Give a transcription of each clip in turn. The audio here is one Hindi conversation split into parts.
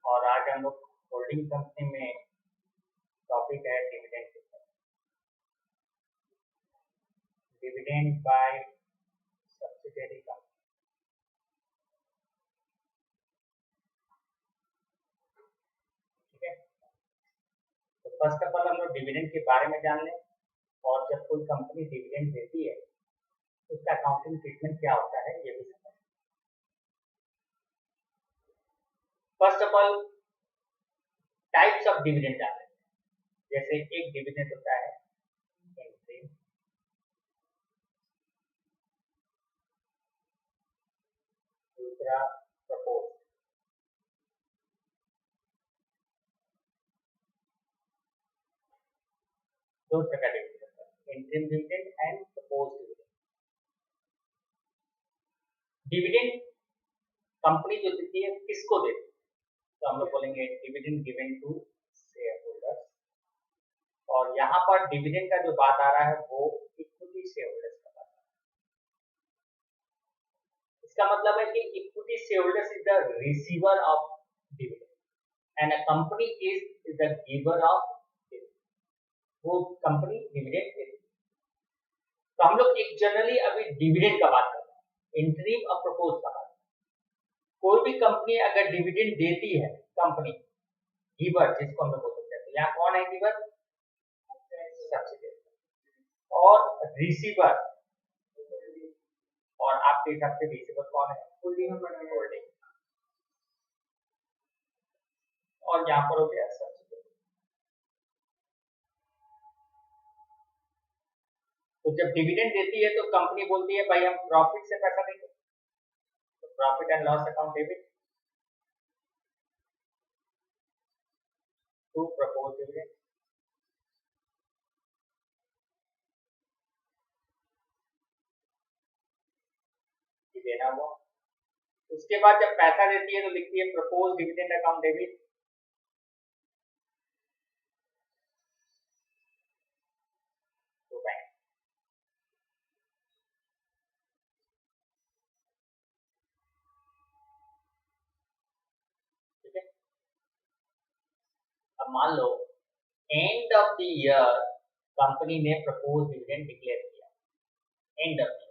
और आज हम लोग होल्डिंग कंपनी में टॉपिक है dividend. Dividend by subsidiary company. ठीक है, तो फर्स्ट ऑफ ऑल हम लोग डिविडेंड के बारे में जान लें, और जब कोई कंपनी डिविडेंड देती है उसका अकाउंटिंग ट्रीटमेंट क्या होता है ये भी समझ। First of all types of dividend जान लेते हैं। जैसे एक डिविडेंड होता है इंटरिम, दूसरा प्रपोज। दो तरह का डिविडेंड होता है, interim dividend and propose dividend. Dividend company जो देती है किसको देती है, तो हम लोग बोलेंगे dividend given to share holders. और यहाँ पर डिविडेंड का जो बात आ रहा है वो इक्विटी शेयर होल्डर्स का बात आ रहा है। इसका मतलब है कि equity share holders is the receiver of dividend and a company is the giver of dividend. वो कंपनी डिविडेंड देती है। तो हम लोग एक जनरली अभी डिविडेंड का बात कर रहे हैं, इंटरिम और प्रपोज का बात। कोई भी कंपनी अगर डिविडेंड देती है, कंपनी गिवर जिसको हम लोग बोल सकते हैं, तो यहाँ कौन है गिवर? सब्सिडियरी। और रिसीवर, और आपके हिसाब से रिसीवर कौन है? होल्डिंग। और यहाँ पर हो गया सब्सिडियरी। तो जब डिविडेंड देती है तो कंपनी बोलती है भाई हम प्रॉफिट से पैसा देंगे, तो profit and loss account debit to propose dividend. देना हुआ। उसके बाद जब पैसा देती है तो लिखती है propose dividend account debit to bank. ठीक है, अब मान लो end of the year company ने प्रपोज डिविडेंड डिक्लेयर किया, एंड ऑफ द ईयर।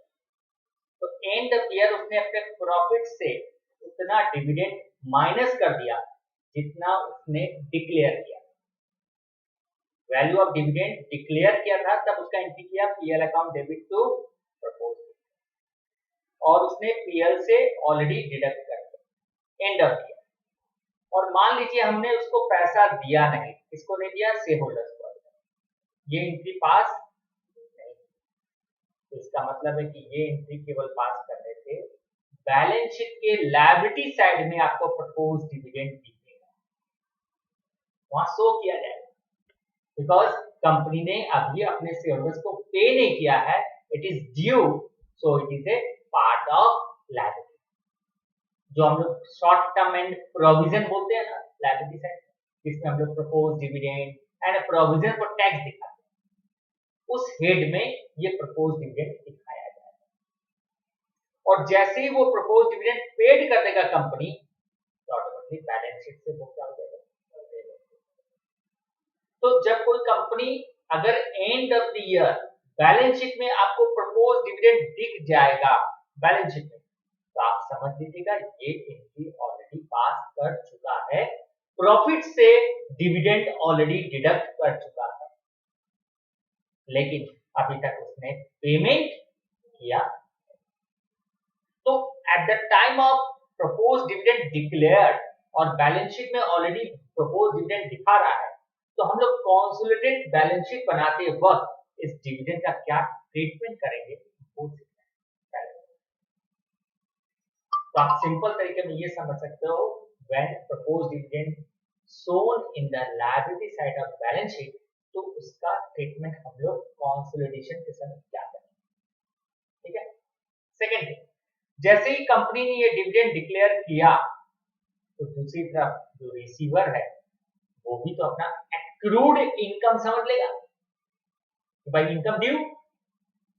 तो एंड ऑफ द ईयर उसने अपने प्रॉफिट से उतना डिविडेंड माइनस कर दिया जितना उसने डिक्लेयर किया। वैल्यू ऑफ डिविडेंड डिक्लेयर किया था तब उसका एंट्री किया PL account debit to propose, और उसने पीएल से ऑलरेडी डिडक्ट कर दिया एंड ऑफ ईयर। और मान लीजिए हमने उसको पैसा दिया नहीं, किसको नहीं दिया? शेयर होल्डर्स को। ये एंट्री पास नहीं, तो इसका मतलब है कि ये एंट्री केवल पास करने से बैलेंस शीट के लायबिलिटी साइड में आपको प्रपोज डिविडेंड दिखेगा, वहां शो किया जाएगा, बिकॉज कंपनी ने अभी अपने शेयर होल्डर्स को पे नहीं किया है, it is due, so it is a part of liability. जो हम लोग शॉर्ट टर्म एंड प्रोविजन बोलते हैं ना लायबिलिटी साइड, जिसमें हम लोग propose dividend and provision for tax दिखाते हैं, उस हेड में ये प्रपोज डिविडेंड दिखाया जाएगा। और जैसे ही वो प्रपोज डिविडेंड पेड कर देगा कंपनी, तो ऑटोमेटिकली बैलेंस शीट से वो क्या हो जाएगा? तो जब कोई कंपनी अगर and of the year balance sheet में आपको प्रपोज डिविडेंड दिख जाएगा बैलेंस शीट में, तो आप समझ लीजिएगा ये एंट्री ऑलरेडी पास कर चुका है, प्रॉफिट से डिविडेंड ऑलरेडी डिडक्ट कर चुका है, लेकिन अभी तक उसने पेमेंट किया। तो at the time of propose dividend declared और बैलेंस शीट में ऑलरेडी प्रपोज डिविडेंड दिखा रहा है, तो हम लोग कंसोलिडेटेड बैलेंस शीट बनाते वक्त इस डिविडेंड का क्या ट्रीटमेंट करेंगे वो सीखना है। तो आप सिंपल तरीके में ये समझ सकते हो, when propose dividend shown in the liability side of balance sheet, तो उसका ट्रीटमेंट हम लोग कंसोलिडेशन के समय क्या करेंगे। ठीक है, सेकंड थिंग, जैसे ही कंपनी ने ये डिविडेंड डिक्लेयर किया, तो दूसरी तरफ जो रिसीवर है वो भी तो अपना एक्रूड इनकम समझ लेगा कि भाई इनकम ड्यू,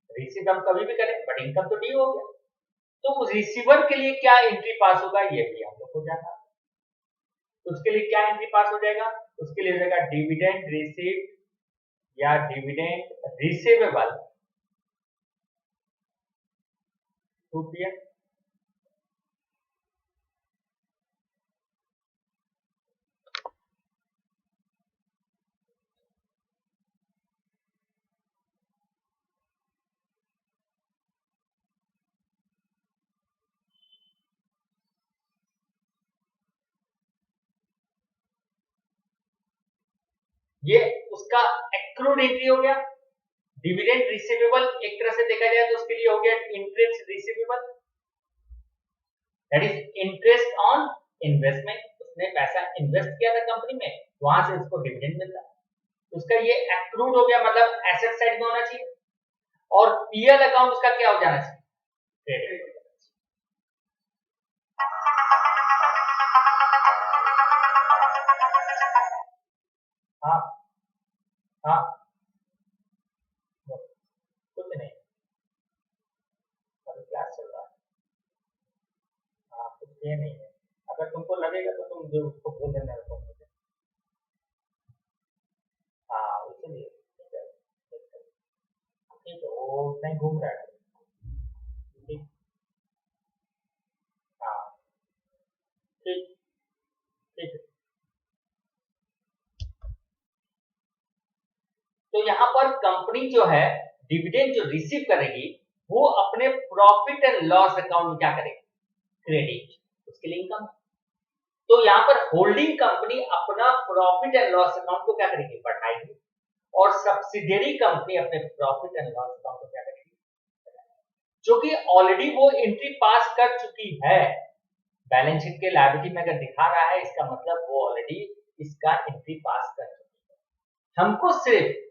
रिसीव हम कभी भी करें बट इनकम तो ड्यू हो गया, तो उस रिसीवर के लिए क्या एंट्री पास होगा ये भी हम लोग को जानना। उसके लिए क्या एंट्री पास हो जाएगा, उसके लिए हो जाएगा डिविडेंड रिसीव्ड या डिविडेंड रिसीवेबल टू पीएम। ये उसका एक्रूड एंट्री हो गया। डिविडेंड रिसीवेबल एक तरह से देखा जाए तो उसके लिए हो गया interest receivable, that is interest on investment. उसने पैसा इन्वेस्ट किया था कंपनी में, वहां से उसको डिविडेंड मिलता है। उसका ये एक्रूड हो गया, मतलब एसेट साइड में होना चाहिए। और पीएल अकाउंट उसका क्या हो जाना चाहिए, क्रेडिट। हाँ हाँ, कुछ नहीं, अभी क्लास चल रहा है। हाँ, कुछ ये नहीं है। अगर तुमको लगेगा तो तुम जो उसको बोल देना है तो। हाँ, इसलिए ठीक है, वो नहीं घूम रहा है। ठीक। हाँ, ठीक। ठीक है। तो यहाँ पर कंपनी जो है डिविडेंड जो रिसीव करेगी वो अपने प्रॉफिट एंड लॉस अकाउंट में क्या करेगी, क्रेडिट, उसके लिए इनकम। तो यहाँ पर होल्डिंग कंपनी अपना प्रॉफिट एंड लॉस अकाउंट को क्या करेगी, बढ़ाएगी। और सब्सिडियरी कंपनी अपने प्रॉफिट एंड लॉस अकाउंट को क्या करेगी, जो कि ऑलरेडी वो एंट्री पास कर चुकी है। बैलेंस शीट के लायबिलिटी में अगर दिखा रहा है, इसका मतलब वो ऑलरेडी इसका एंट्री पास कर चुकी है। हमको सिर्फ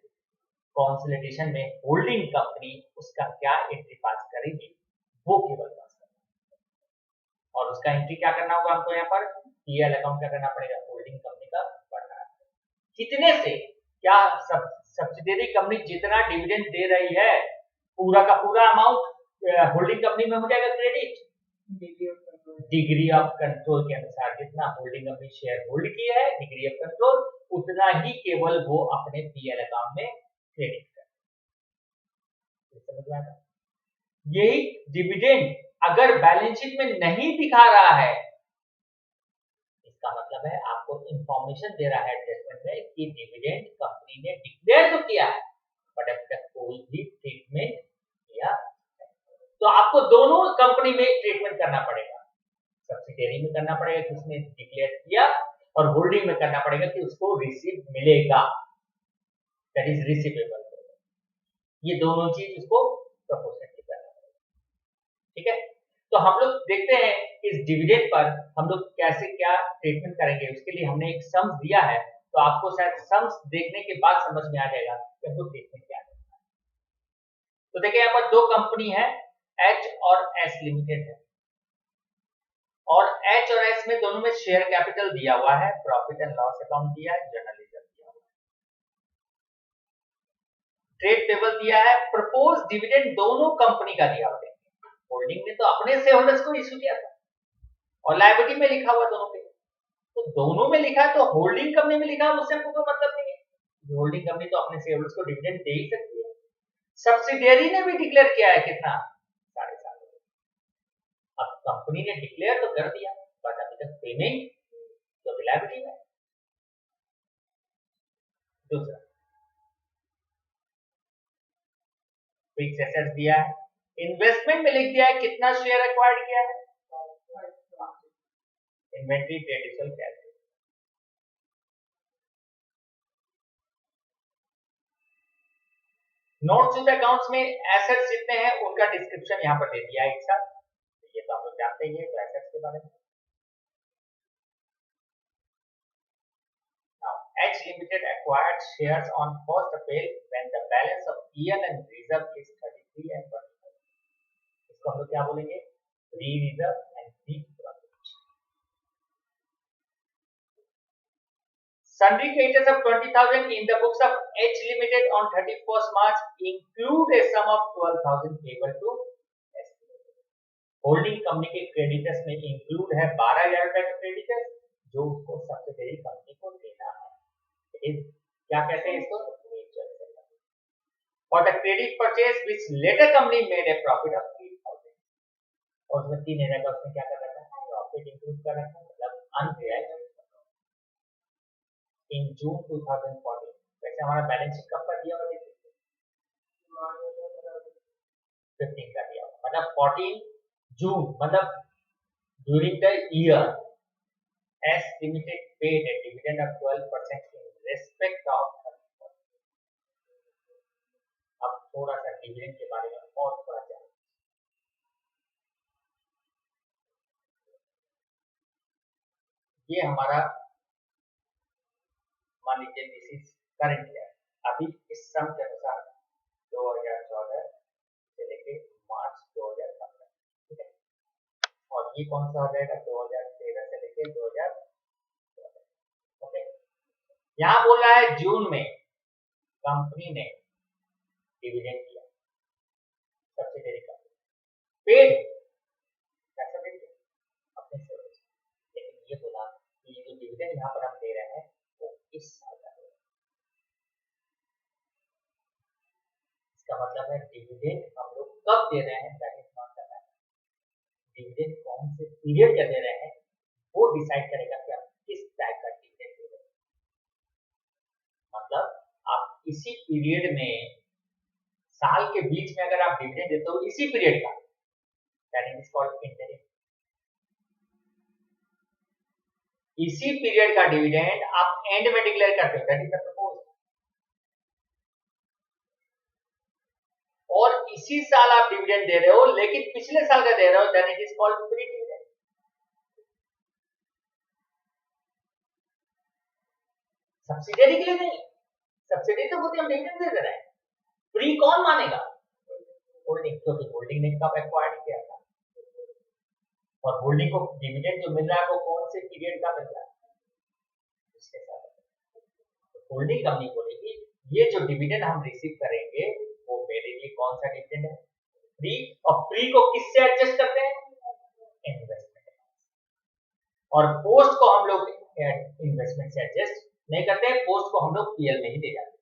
कंसोलिडेशन में होल्डिंग कंपनी उसका क्या एंट्री पास करेगी वो केवल पास करना। और उसका एंट्री क्या करना होगा हमको, यहाँ पर पीएल अकाउंट क्या करना पड़ेगा, होल्डिंग कंपनी का बढ़ना। कितने से, क्या सब्सिडियरी कंपनी जितना डिविडेंड दे रही है पूरा का पूरा अमाउंट होल्डिंग कंपनी में हो जाएगा क्रेडिट। डिग्री ऑफ कंट्रोल के अनुसार जितना होल्डिंग कंपनी शेयर होल्ड की है, डिग्री ऑफ कंट्रोल उतना ही केवल वो अपने पीएल अकाउंट में क्रेडिट कर। समझ में आया? यही डिविडेंड अगर बैलेंस शीट में नहीं दिखा रहा है, इसका मतलब है आपको इंफॉर्मेशन दे रहा है एडजस्टमेंट में कि डिविडेंड कंपनी ने डिक्लेयर तो किया है बट अब तक कोई भी ट्रीटमेंट किया। तो आपको दोनों कंपनी में ट्रीटमेंट करना पड़ेगा, सब्सिडियरी में करना पड़ेगा कि उसने डिक्लेयर किया, और होल्डिंग में करना पड़ेगा कि उसको रिसीव मिलेगा, दैट इज रिसीवेबल। ये दोनों चीज उसको प्रोपोर्शनली करना पड़ेगा। ठीक है, तो हम लोग देखते हैं इस डिविडेंड पर हम लोग कैसे क्या ट्रीटमेंट करेंगे। उसके लिए हमने एक सम्स दिया है, तो आपको शायद सम्स देखने के बाद समझ में आ जाएगा कि हमको ट्रीटमेंट क्या करना है। तो देखिए यहाँ पर दो कंपनी है, एच और एस लिमिटेड है, और एच और एस में दोनों में शेयर कैपिटल दिया हुआ है, प्रॉफिट एंड लॉस अकाउंट दिया है, जर्नल लेजर दिया हुआ है, ट्रेड पेबल दिया है, प्रपोज डिविडेंड दोनों कंपनी का दिया हुआ है। होल्डिंग ने तो अपने शेयर होल्डर्स को इश्यू किया था, और लायबिलिटी में लिखा हुआ दोनों पे, तो दोनों में लिखा है तो होल्डिंग कंपनी में लिखा है उससे हमको कोई मतलब नहीं है। होल्डिंग कंपनी तो अपने शेयर होल्डर्स को डिविडेंड दे ही सकती है। सब्सिडियरी ने भी डिक्लेयर किया है कितना, 7.5। अब कंपनी ने डिक्लेयर तो कर दिया बट अभी तक पेमेंट तो लायबिलिटी में। दूसरा फिक्स एसेट्स दिया है, इन्वेस्टमेंट में लिख दिया है कितना शेयर एक्वायर्ड किया है, inventory traditional cash. Notes to accounts में एसेट्स जितने हैं उनका डिस्क्रिप्शन यहाँ पर दे दिया है एक साथ, ये तो आप लोग जानते ही हैं तो एसेट्स के बारे में। H Limited acquired shares on 1st April when the balance of PL and reserve is 33 and 25. इसको हम लोग क्या बोलेंगे, free reserve and free profit. Sundry creditors of 20,000 in the books of H Limited on 31st March include a sum of 12,000 payable to S Limited. Holding company के क्रेडिटर्स में इंक्लूड है 12,000 रुपए का क्रेडिटर्स जो उसको सब्सिडरी कंपनी को देना है। क्या कहते हैं इसको? Mutual settlement. For the credit purchase which later company made a profit of 3,000 और उसमें 3,000 का उसने क्या कर रखा है? प्रॉफिट इंक्लूड कर रखा है, मतलब अनरियलाइज्ड इन जून 2014। वैसे हमारा बैलेंस शीट कब का दिया हुआ देखिए 15 का दिया, मतलब 14 जून, मतलब during the year S limited paid A dividend of 12% in respect of. अब थोड़ा सा डिविडेंड के बारे में और थोड़ा जान, ये हमारा मान लीजिए दिस इज करंट ईयर, अभी इस सम के अनुसार 2014 से लेके मार्च 2015, ठीक है, और ये कौन सा हो जाएगा 2013 से लेके 2014, ओके। यहाँ बोल रहा है जून में कंपनी ने डिविडेंड दिया, सब्सिडरी कंपनी पेड, कैसा देखिए अपने से, लेकिन ये बोला कि ये जो डिविडेंड यहाँ पर हम दे रहे हैं वो इस साल का है। इसका मतलब है डिविडेंड हम लोग कब दे रहे हैं that is not the matter, dividend कौन से पीरियड का दे रहे हैं वो डिसाइड करेगा कि आप किस टाइप का डिविडेंड दे रहे हैं। मतलब आप इसी पीरियड में, साल के बीच में अगर आप डिविडेंड देते हो इसी पीरियड का, दैट इज कॉल्ड इंटरिम। इसी पीरियड का डिविडेंड आप एंड में डिक्लेयर करते हो, दैट इज द प्रपोज। और इसी साल आप डिविडेंड दे रहे हो लेकिन पिछले साल का दे रहे हो, then it is called pre dividend. Subsidiary के लिए नहीं, सब्सिडी तो होती हम डिविडेंड दे रहे हैं, प्री कौन मानेगा? होल्डिंग, क्योंकि होल्डिंग ने कब एक्वायर्ड किया था, और होल्डिंग को डिविडेंड जो मिल रहा है वो कौन से पीरियड का मिल रहा है, इसके साथ होल्डिंग कंपनी बोलेगी ये जो डिविडेंड हम रिसीव करेंगे वो मेरे लिए कौन सा डिविडेंड है? प्री। और प्री को किससे एडजस्ट करते हैं? इन्वेस्टमेंट। और पोस्ट को हम लोग इन्वेस्टमेंट से एडजस्ट नहीं करते हैं, पोस्ट को हम लोग पीएल में ही दे जाते हैं।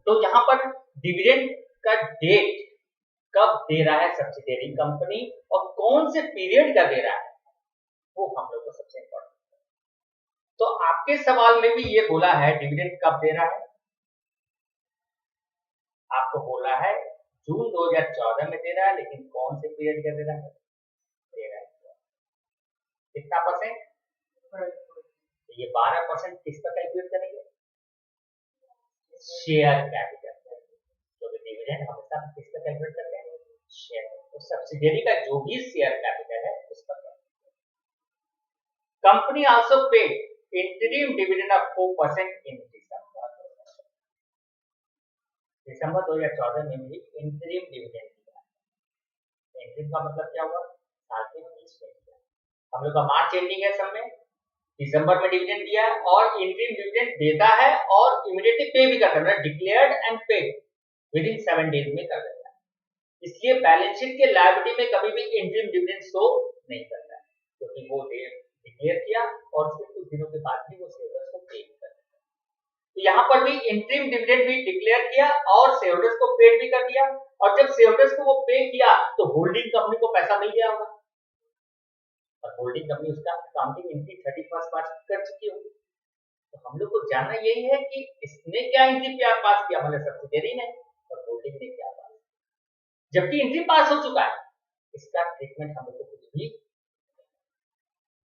तो यहां पर डिविडेंड का डेट कब दे रहा है सब्सिडरी कंपनी और कौन से पीरियड का दे रहा है वो हम लोग को सबसे इंपॉर्टेंट है। तो आपके सवाल में भी ये बोला है डिविडेंड कब दे रहा है, आपको बोला है जून 2014 में दे रहा है, लेकिन कौन से पीरियड का दे रहा है? कितना परसेंट? तो ये 12% किस पर कैलकुलेट करेंगे? Share capital. तो डिविडेंड हमेशा किस पर कैलकुलेट करते हैं? शेयर। तो सब्सिडियरी का जो भी शेयर कैपिटल है उस पर। Company also paid interim dividend of 4% इन दिसंबर 2014 में भी इंटरिम डिविडेंड दिया। इंटरिम का मतलब क्या हुआ? साल के बीच में दिया। हम लोग का मार्च एंडिंग है, सब में दिसंबर में डिविडेंड दिया है और इंटरिम डिविडेंड देता है और इमीडिएटली पे भी करता है, declared and paid with in 7 days में कर देता है। इसलिए बैलेंस शीट के लायबिलिटी में कभी भी इंटरिम डिविडेंड शो नहीं करता है, क्योंकि वो डेट डिक्लेयर किया और उसके कुछ दिनों के बाद भी वो शेयरहोल्डर्स को पे कर देता है। तो यहाँ पर भी इंटरिम डिविडेंड भी डिक्लेयर किया और शेयरहोल्डर्स को पेड भी कर दिया, और जब शेयरहोल्डर्स को वो पे किया तो होल्डिंग कंपनी को पैसा मिल गया होगा, और होल्डिंग कंपनी उसका अकाउंटिंग एंट्री 31 मार्च कर चुकी होगी। तो हम लोग को जानना यही है कि इसने क्या एंट्री पास किया, मतलब सब्सिडियरी ने, और होल्डिंग ने क्या पास, जबकि एंट्री पास हो चुका है, इसका ट्रीटमेंट हम लोग को कुछ भी,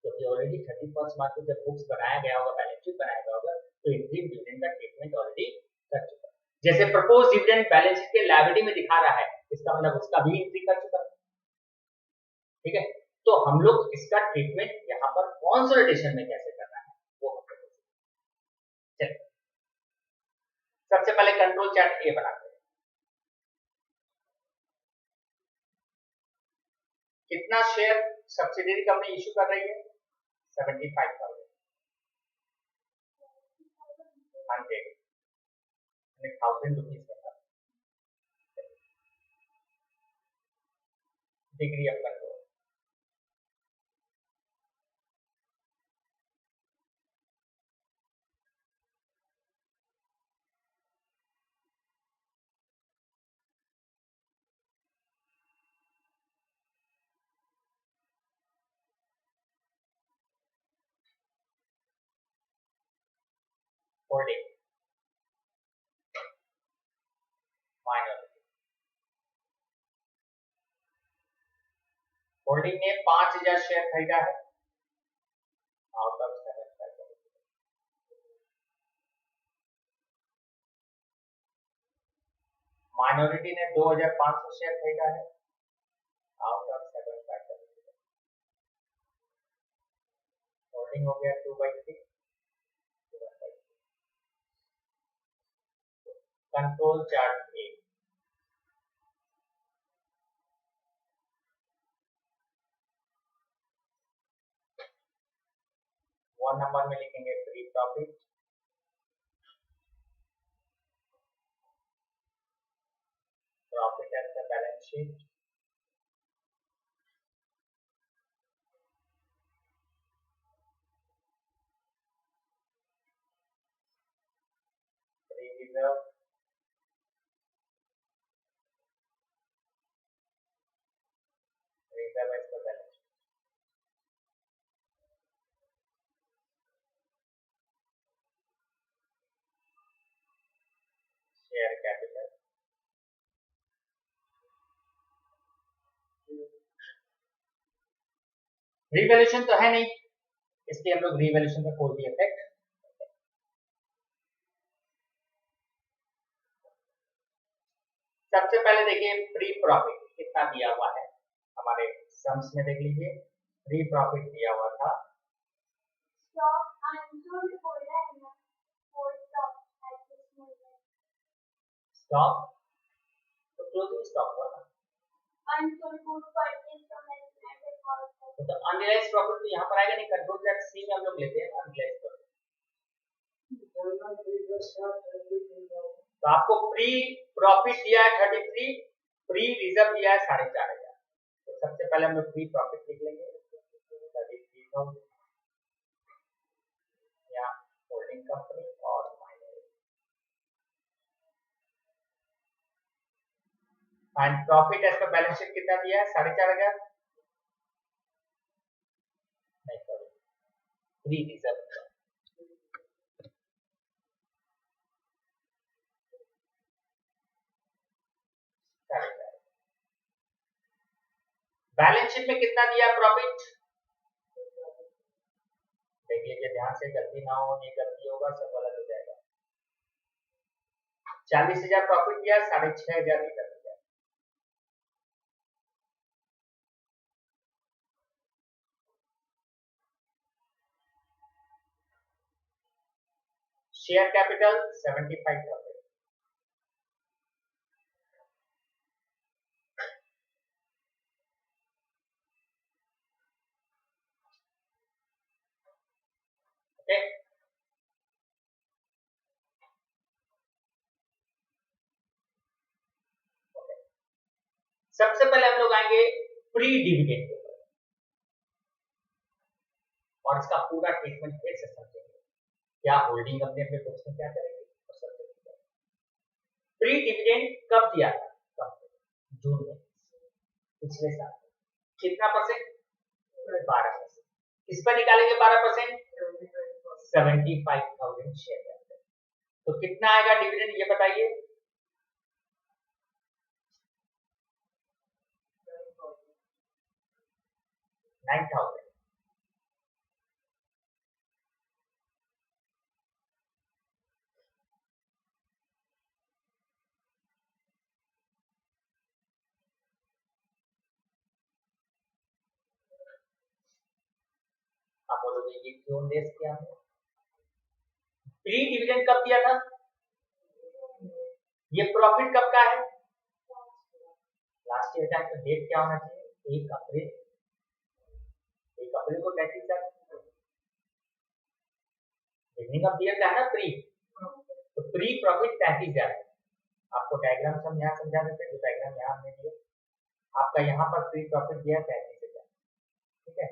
क्योंकि ऑलरेडी 31 मार्च को जब बुक्स बनाया गया होगा, बैलेंस शीट बनाया गया होगा, तो इंटरिम डिविडेंड का ट्रीटमेंट ऑलरेडी कर चुका है। जैसे प्रपोज डिविडेंड बैलेंस शीट के लायबिलिटी में दिखा रहा है, इसका मतलब उसका भी एंट्री कर चुका है। ठीक है, तो हम लोग इसका ट्रीटमेंट यहाँ पर कंसोलिडेशन में कैसे करना है वो हम लोग चलिए सबसे पहले कंट्रोल चार्ट ए बनाते हैं। कितना शेयर सब्सिडियरी कंपनी इशू कर रही है? 75,000 100 रुपीज का degree of control. Holding minority, holding ने 5,000 शेयर खरीदा है आउट ऑफ 7,500। माइनॉरिटी ने 2,500 शेयर खरीदा है आउट ऑफ 7,500। होल्डिंग हो गया 2/3। Control chart A, one number में लिखेंगे free profit, profit at the balance sheet, free reserve, reserve at the balance sheet, share capital, revaluation तो है नहीं, इसलिए हम लोग रिवैल्यूएशन का कोई भी इफेक्ट। सबसे पहले देखिए फ्री प्रॉफिट कितना दिया हुआ है, हमारे सम्स में देख लीजिए फ्री प्रॉफिट दिया हुआ था स्टॉक, तो क्लोजिंग स्टॉक हुआ था, तो अनरियलाइज्ड प्रॉफिट तो यहाँ पर आएगा नहीं, कंट्रोल चार्ट सी में हम लोग लेते हैं अनरियलाइज्ड प्रॉफिट। तो आपको प्री प्रॉफिट दिया है 33, प्री रिजर्व दिया है 4,500। तो सबसे पहले हम लोग प्री प्रॉफिट लिख लेंगे 33,000 या होल्डिंग कंपनी और and profit as per balance sheet कितना दिया है? 4,500। नहीं sorry, pre reserve balance sheet में कितना दिया प्रॉफिट, देख लीजिए ध्यान से, गलती ना हो, ये गलती होगा सब गलत हो जाएगा। 40,000 प्रॉफिट दिया, 6,500 रिटर्न दिया। Share capital 75,000। ओके, सबसे पहले हम लोग आएंगे प्री डिविडेंड के ऊपर और इसका पूरा ट्रीटमेंट फिर से समझेंगे, क्या होल्डिंग कंपनी अपने बुक्स में क्या करेगी और सब कुछ। प्री डिविडेंड कब दिया था, कब, जून में, पिछले साल। कितना परसेंट, 12%। किस पर निकालेंगे 12%, 75,000 शेयर। तो कितना आएगा डिविडेंड ये बताइए, 9,000। आप बोलोगे ये क्यों लेस किया है, प्री डिविडेंड कब दिया था, ये प्रॉफिट कब का है, लास्ट ईयर का। तो डेट क्या होना चाहिए, 1 अप्रैल, 1 अप्रैल को 33,000 बिगनिंग ऑफ ईयर का है ना प्री, तो प्री प्रॉफिट 33,000। आपको डायग्राम हम यहाँ समझा देते हैं, जो डायग्राम यहाँ हमने दिया, आपका यहाँ पर प्री प्रॉफिट दिया 33,000, ठीक है,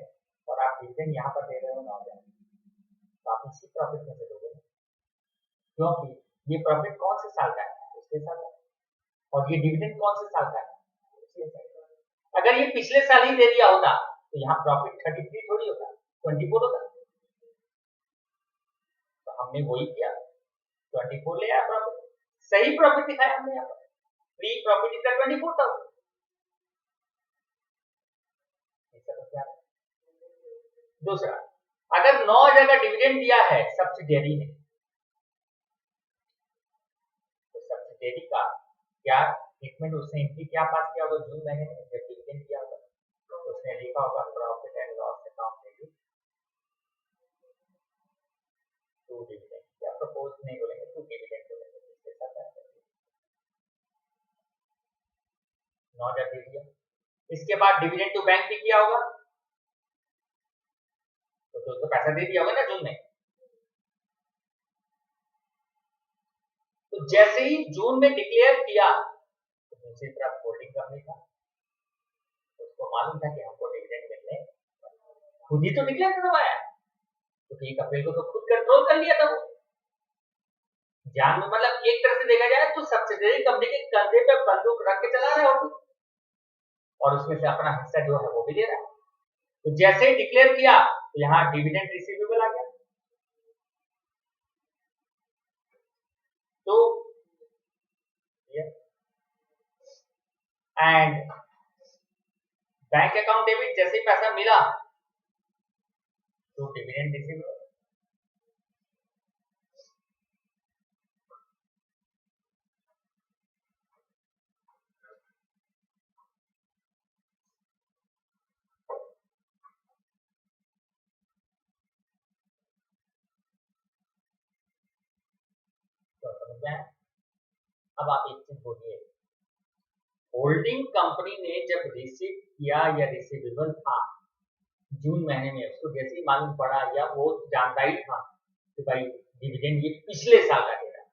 और आप डिविडेंड यहाँ पर दे रहे हो 9,000, तो आप इसी प्रॉफिट में से दोगे, क्योंकि ये प्रॉफिट कौन से साल का है, पिछले साल का, और ये डिविडेंड कौन से साल का है, पिछले साल का। अगर ये पिछले साल ही दे दिया होता तो यहाँ प्रॉफिट 33 थोड़ी होता, 24 होता। तो हमने वही किया, 24 ले आया प्रॉफिट, सही प्रॉफिट दिखाया हमने यहाँ पर, प्री प्रॉफिट इज 24,000। दूसरा, अगर 9,000 का डिविडेंड दिया है सब्सिडियरी ने, तो सब्सिडियरी का क्या ट्रीटमेंट, उसने एंट्री क्या पास किया होगा जून महीने में जब डिविडेंड दिया होगा, तो उसने लिखा होगा प्रॉफिट एंड लॉस अकाउंट में टू डिविडेंड, या प्रपोज नहीं बोलेंगे, टू डिविडेंड बोलेंगे, इसके साथ 9,000 दे दिया। इसके बाद डिविडेंड टू बैंक भी किया होगा, तो पैसा दे दिया होगा ना जून में। तो जैसे ही जून में डिक्लेयर किया, तो दूसरी तरफ होल्डिंग कंपनी था, उसको मालूम था कि हमको डिविडेंड मिलने, खुद ही तो डिक्लेयर करवाया, तो 1 अप्रैल को तो खुद कंट्रोल कर लिया था वो, जान में, मतलब एक तरह से देखा जाए तो सब्सिडियरी कंपनी के कंधे पे बंदूक रख के चला रहा है और उसमें से अपना हिस्सा जो है वो भी ले रहा है। तो जैसे ही डिक्लेयर किया तो यहाँ डिविडेंड रिसीवेबल आ गया, तो एंड बैंक अकाउंट डेबिट, जैसे ही पैसा मिला तो डिविडेंड रिसीवेबल। तो समझ में आया? अब आप एक चीज बोलिए, होल्डिंग कंपनी ने जब रिसीव किया या रिसीवेबल था जून महीने में, उसको जैसे ही मालूम पड़ा या वो जानता ही था कि भाई डिविडेंड ये पिछले साल का दे रहा है,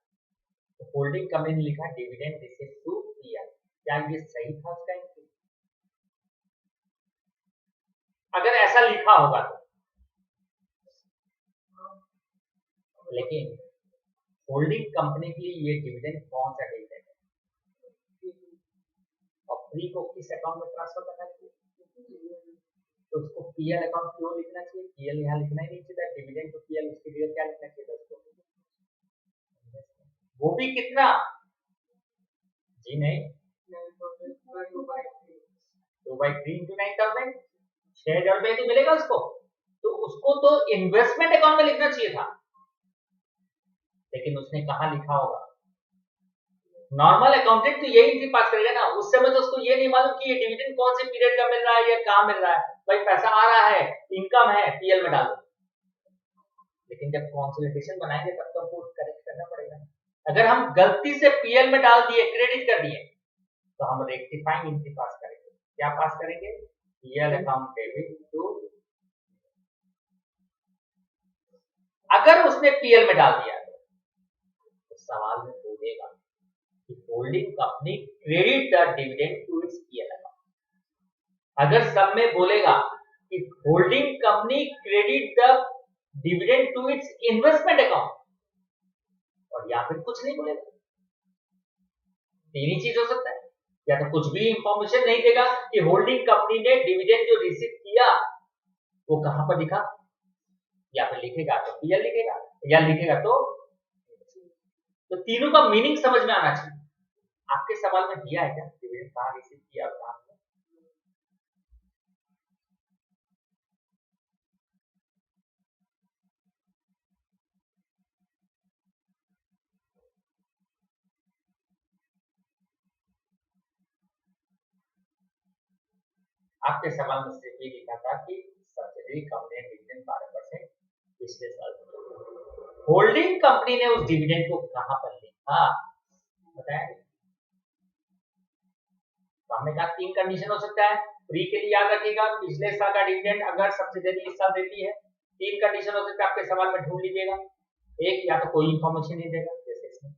तो होल्डिंग कंपनी ने लिखा डिविडेंड रिसीव टू किया, क्या ये सही था उसका एंट्री? अगर ऐसा लिखा होगा तो, लेकिन होल्डिंग कंपनी के लिए ये डिविडेंड कौन सा डिविडेंड है, और प्री को किस अकाउंट में ट्रांसफर करना चाहिए, तो उसको पीएल अकाउंट क्यों लिखना चाहिए, पीएल यहाँ लिखना ही नहीं चाहिए, डिविडेंड टू पीएल, उसकी जगह क्या लिखना चाहिए उसको, वो भी कितना, जी नहीं, 2/3, बाई 3 इंटू 9,000, 6,000 रुपए तो मिलेगा उसको, तो उसको तो इन्वेस्टमेंट अकाउंट में लिखना चाहिए था, लेकिन उसने कहा लिखा होगा? नॉर्मल अकाउंटेंट तो यही एंट्री पास करेगा ना, उस समय तो उसको ये नहीं मालूम कि ये डिविडेंड कौन से पीरियड का मिल रहा है या कहां मिल रहा है, भाई पैसा आ रहा है, इनकम है, पीएल में डालो। लेकिन जब कंसोलिडेशन बनाएंगे तब तो हमको करेक्ट करना पड़ेगा। अगर हम गलती से पीएल में डाल दिए, क्रेडिट कर दिए, तो हम रेक्टिफाइंग एंट्री पास करेंगे। क्या पास करेंगे? पीएल अकाउंट डेबिट टू, अगर उसने पीएल में डाल दिया तो सवाल में बोलेगा कि holding company credit the dividend to its PL account. अगर सब में बोलेगा कि holding company credit the dividend to its investment account, और या फिर कुछ नहीं बोलेगा, तीन ही चीज हो सकता है। या तो कुछ भी इंफॉर्मेशन नहीं देगा कि होल्डिंग कंपनी ने डिविडेंड जो रिसीव किया वो कहां पर लिखा, या फिर लिखेगा तो पीएल लिखेगा, या लिखेगा तो तीनों का मीनिंग समझ में आना चाहिए। आपके सवाल में दिया है क्या डिविडेंड कहां रिसीव किया और कहां? आपके सवाल में सिर्फ ये लिखा था कि सब्सिडरी कंपनी डिविडेंड 12% पिछले साल। होल्डिंग कंपनी ने उस डिविडेंड को कहां पर लिखा बताएं? तो हमने कहा तीन कंडीशन हो सकता है, फ्री के लिए याद रखिएगा, पिछले साल का डिविडेंड अगर सब्सिडरी इस साल देती है, तीन कंडीशन हो सकता है, आपके सवाल में ढूंढ लीजिएगा। एक, या तो कोई इंफॉर्मेशन नहीं देगा जैसे इसमें,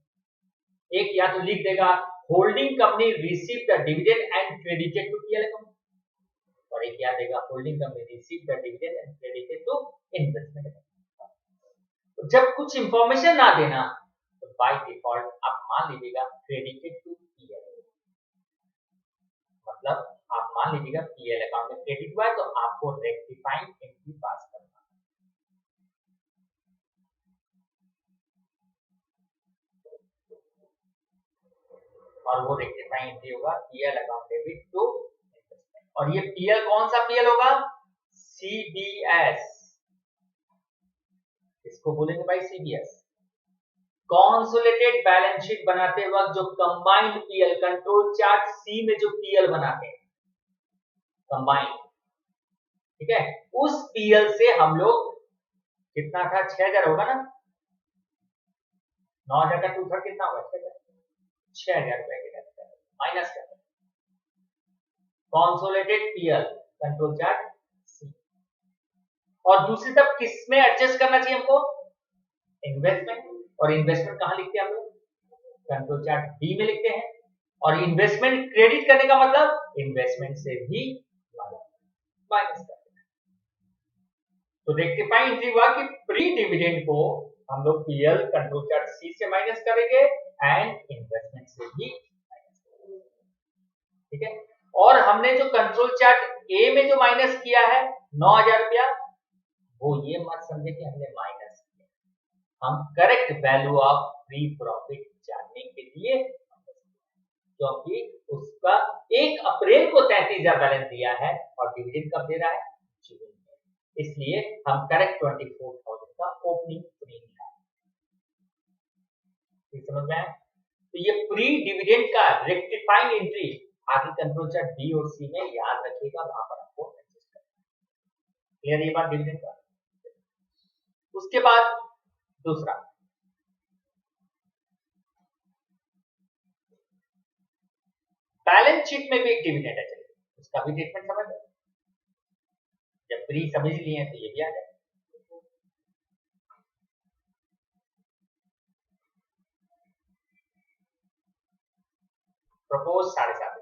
एक या तो लिख देगा holding company receive the dividend and credited to PL account, और एक क्या देगा holding company receive the dividend and credited to investment account. जब कुछ इंफॉर्मेशन ना देना तो बाय डिफॉल्ट आप मान लीजिएगा क्रेडिटेड टू पीएल, मतलब आप मान लीजिएगा पीएल अकाउंट में क्रेडिट हुआ है तो आपको रेक्टिफाइंग एंट्री पास करना, और वो रेक्टिफाइंग एंट्री होगा PL account debit to investment. और ये पीएल कौन सा पीएल होगा? सीडीएस, इसको बोलेंगे भाई सीडीएस, कंसोलिडेटेड बैलेंस शीट बनाते वक्त जो कंबाइंड पीएल, कंट्रोल चार्ट सी में जो पीएल बनाते हैं कंबाइंड, ठीक है, उस पीएल से हम लोग कितना था 6,000 होगा ना, 9,000 का 2/3 कितना होगा? 6,000 रुपए के माइनस कर कंसोलिडेटेड पीएल कंट्रोल चार्ट सी, और दूसरी तरफ किस में एडजस्ट करना चाहिए हमको? इन्वेस्टमेंट, और इन्वेस्टमेंट कहां लिखते हैं हम लोग? कंट्रोल चार्ट बी में लिखते हैं, और इन्वेस्टमेंट क्रेडिट करने का मतलब इन्वेस्टमेंट से भी माइनस कर देना। तो रेक्टिफाइंग एंट्री हुआ कि प्री डिविडेंड को हम लोग पीएल कंट्रोल चार्ट सी से माइनस करेंगे एंड इन्वेस्टमेंट से भी माइनस करेंगे, ठीक है। और हमने जो कंट्रोल चार्ट ए में जो माइनस किया है 9,000 रुपया, वो ये मत समझे कि हमने माइनस किया, हम correct value of free profit जानने के लिए, क्योंकि उसका 1 अप्रैल को 33,000 बैलेंस दिया है और डिविडेंड कब दे रहा है? जून में, इसलिए हम करेक्ट 24,000 का ओपनिंग फ्री निकालेंगे। समझ में आया? तो ये प्री डिविडेंड का रेक्टिफाइंग एंट्री आगे कंट्रोल चार्ट बी और सी में याद रखिएगा, वहां पर आपको एडजस्ट करना है। क्लियर ये बात डिविडेंड का? उसके बाद दूसरा, बैलेंस शीट में भी एक डिविडेंड है, चलिए उसका भी ट्रीटमेंट समझ लो। जब प्री समझ लिए हैं तो ये भी आ जाए। प्रपोज 7.5,